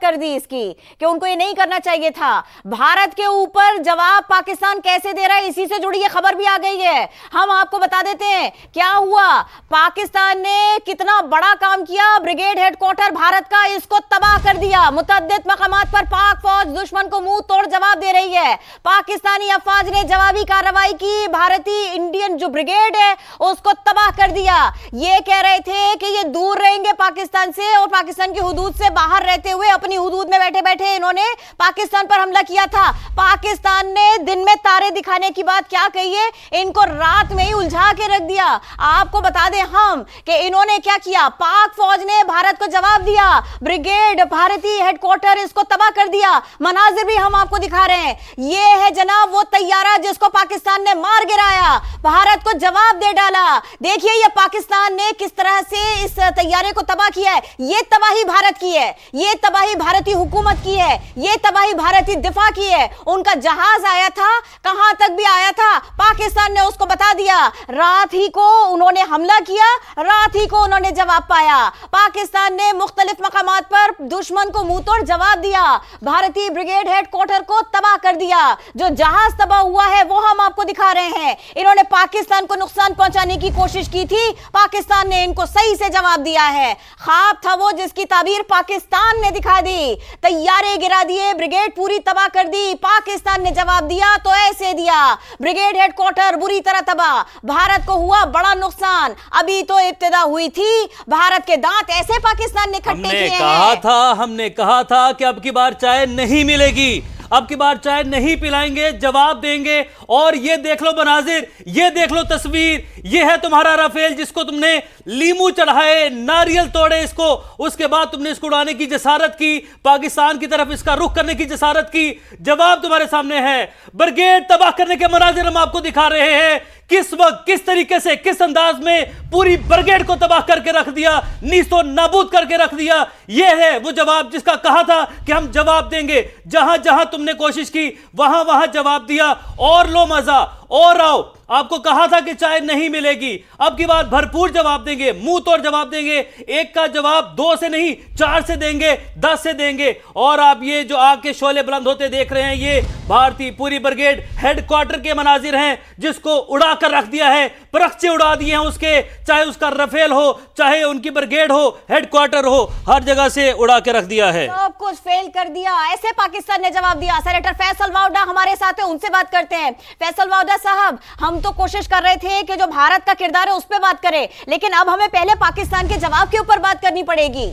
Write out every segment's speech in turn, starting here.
कर दी इसकी कि उनको ये नहीं करना चाहिए था। भारत के ऊपर जवाब पाकिस्तान कैसे दे रहा है, इसी से जुड़ी ये खबर भी आ गई है। हम आपको बता देते हैं क्या हुआ। पाकिस्तान ने कितना बड़ा काम किया, ब्रिगेड हेडक्वार्टर भारत का, इसको तबाह कर दिया। मुतअद्दिद मकामात पर पाक फौज दुश्मन को मुंह तोड़ जवाब दे रही है। पाकिस्तानी अफवाज ने जवाबी कार्रवाई की, भारतीय इंडियन जो ब्रिगेड है उसको तबाह कर दिया। ये कह रहे थे कि ये दूर रहेंगे पाकिस्तान से और पाकिस्तान की हुदूद से बाहर रहते हुए अपनी हुदूद में बैठे बैठे इन्होंने पाकिस्तान पर हमला किया था। पाकिस्तान ने दिन में तारे दिखाने की बात क्या कही है, इनको रात में ही उलझा के रख दिया। आपको बता दें हम कि इन्होंने क्या किया, पाक फौज ने भारत को जवाब दिया, ब्रिगेड भारतीय हेडक्वार्टर इसको तबाह कर दिया। मनाजिर भी हम आपको दिखा रहे हैं। ये है जनाब वो तैयारा जिसको पाकिस्तान ने मार गिराया, भारत को जवाब दे डाला। देखिए ये पाकिस्तान ने किस तरह से इस तैयारे को तबाह किया है। ये तबाही भारत की है, ये तबाही भारतीय हुकूमत की है, ये तबाही भारतीय दिफा की है। उनका जहाज आया था, कहां तक भी आया था, पाकिस्तान ने उसको बता दिया। रात ही को उन्होंने हमला किया, रात ही को उन्होंने जवाब पाया। पाकिस्तान ने मुख्तलिफ मकामात पर दुश्मन को मुंह तोड़ जवाब दिया, भारतीय ब्रिगेड हेडक्वार्टर को तबाह कर दिया। जो जहाज तबाह हुआ है वो हम आपको दिखा रहे हैं। इन्होंने पाकिस्तान को नुकसान पहुंचाने की कोशिश की थी, पाकिस्तान ने इनको सही से जवाब दिया है। ख्वाब था वो जिसकी ताबीर पाकिस्तान ने दिखा दी। तैयारे गिरा दिए, ब्रिगेड पूरी तबाह कर दी। पाकिस्तान ने जवाब दिया तो ऐसे दिया, ब्रिगेड हेडक्वार्टर बुरी तरह तबाह, भारत को हुआ बड़ा नुकसान। अभी तो इब्तिदा हुई थी, भारत के दांत ऐसे पाकिस्तान ने खट्टे किए हैं। हमने कहा था कि अब की बार चाय नहीं मिलेगी, अब की बार चाय नहीं पिलाएंगे, जवाब देंगे। और ये देख लो मनाजिर, ये देख लो तस्वीर, ये है तुम्हारा राफेल जिसको तुमने लीमू चढ़ाए, नारियल तोड़े इसको, उसके बाद तुमने इसको उड़ाने की जसारत की, पाकिस्तान की तरफ इसका रुख करने की जसारत की। जवाब तुम्हारे सामने है। ब्रिगेड तबाह करने के मनाजिर हम आपको दिखा रहे हैं, किस वक्त किस तरीके से किस अंदाज में पूरी ब्रिगेड को तबाह करके रख दिया, नीस्तो नाबूद करके रख दिया। यह है वो जवाब जिसका कहा था कि हम जवाब देंगे। जहां जहां तुमने कोशिश की वहां वहां जवाब दिया। और लो मजा और आओ, आपको कहा था कि चाय नहीं मिलेगी, अब की बात भरपूर जवाब देंगे, मुंह तोड़ जवाब देंगे। एक का जवाब 2 से नहीं 4 से देंगे, 10 से देंगे। और आप ये जो आग के शोले बुलंद होते देख रहे हैं, ये भारतीय पूरी ब्रिगेड हेडक्वार्टर के मनाजिर हैं जिसको उड़ा कर रख दिया है, परखचे उड़ा दिए हैं उसके, चाहे उसका रफेल हो, चाहे उनकी ब्रिगेड हो, हेडक्वार्टर हो, हर जगह से उड़ा के रख दिया है। सब कुछ फेल कर दिया, ऐसे पाकिस्तान ने जवाब दिया। सेनेटर फैसल वावडा हमारे साथ है, उनसे बात करते हैं। फैसल वावडा साहब, हम तो कोशिश कर रहे थे कि जो भारत का किरदार है उस पर बात करें, लेकिन अब हमें पहले पाकिस्तान के जवाब के ऊपर बात करनी पड़ेगी।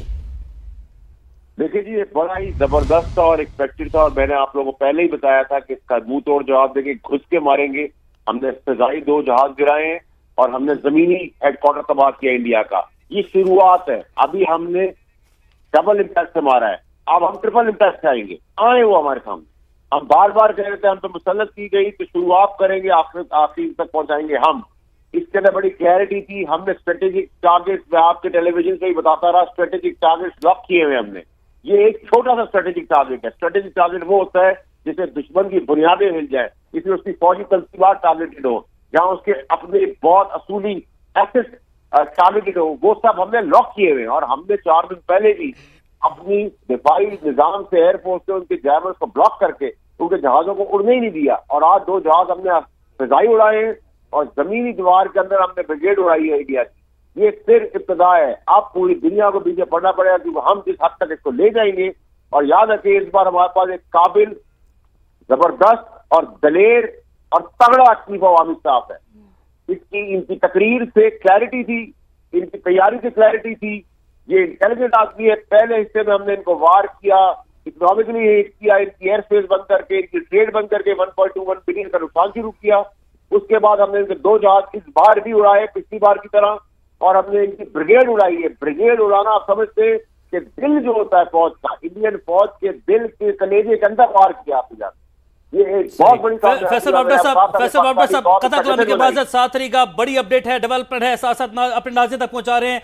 देखिए जी, ये बड़ा ही जबरदस्त और एक्सपेक्टेड था और मैंने आप लोगों को पहले ही बताया था कि इसका मुंह तोड़ जवाब देंगे, घुस के मारेंगे। हमने फिजाई 2 जहाज गिराए हैं और हमने जमीनी हेडक्वार्टर तबाह किया इंडिया का। ये शुरुआत है, अभी हमने डबल इम्पैक्ट से मारा है, अब हम ट्रिपल इम्पैक्ट से आएंगे। आए वो हमारे सामने, हम बार बार कह रहे थे हम पे मुसल्लत की गई तो शुरुआत करेंगे, आखिर तक पहुंचाएंगे हम। इसके अंदर बड़ी क्लैरिटी थी। हमने स्ट्रेटेजिक टारगेट, मैं आपके टेलीविजन से ही बताता रहा, स्ट्रेटेजिक टारगेट लॉक किए हुए हमने। ये एक छोटा सा स्ट्रेटेजिक टारगेट है। स्ट्रेटेजिक टारगेट वो होता है जिसे दुश्मन की बुनियादें हिल जाए, इसमें उसकी फौजी तंसीबात टारगेटेड हो, जहां उसके अपने बहुत असूली एसेट टारगेटेड हो, वो सब हमने लॉक किए हुए हैं। और हमने 4 दिन पहले भी अपनी दिफाई निजाम से, एयरफोर्स से उनके जैमर्स को ब्लॉक करके उनके जहाजों को उड़ने ही नहीं दिया। और आज 2 जहाज हमने फिजाई उड़ाए हैं और जमीनी दीवार के अंदर हमने ब्रिगेड उड़ाई है इंडिया की। ये सिर्फ इब्तिदा है, अब पूरी दुनिया को पीछे पड़ना पड़ेगा क्योंकि हम जिस हद तक इसको ले जाएंगे। और याद रखिए, इस बार हमारे पास एक काबिल, जबरदस्त और दलेर और तगड़ा चीफ ऑफ आर्मी स्टाफ है। इनकी तकरीर से क्लैरिटी थी, इनकी तैयारी से क्लैरिटी थी। ये इंटेलिजेंट आदमी है। पहले हिस्से में हमने इनको वार किया, इकोनॉमिकली हिट किया, इनकी एयर स्पेस बंद करके, इनकी ट्रेड बंद करके 1.21 बिलियन का नुकसान शुरू किया। उसके बाद हमने इनके 2 जहाज इस बार भी उड़ाए पिछली बार की तरह, और हमने इनकी ब्रिगेड उड़ाई है। ब्रिगेड उड़ाना आप समझते कि दिल जो होता है फौज का, इंडियन फौज के दिल के कलेजे के अंदर वार किया आपने जाना। ये एक बहुत बड़ी फैसल वावडा साहब, कथा कलामी के बाद 7 तारीख का बड़ी अपडेट है, डेवलपमेंट है, साथ साथ अपने नाज़रीन तक पहुंचा रहे हैं।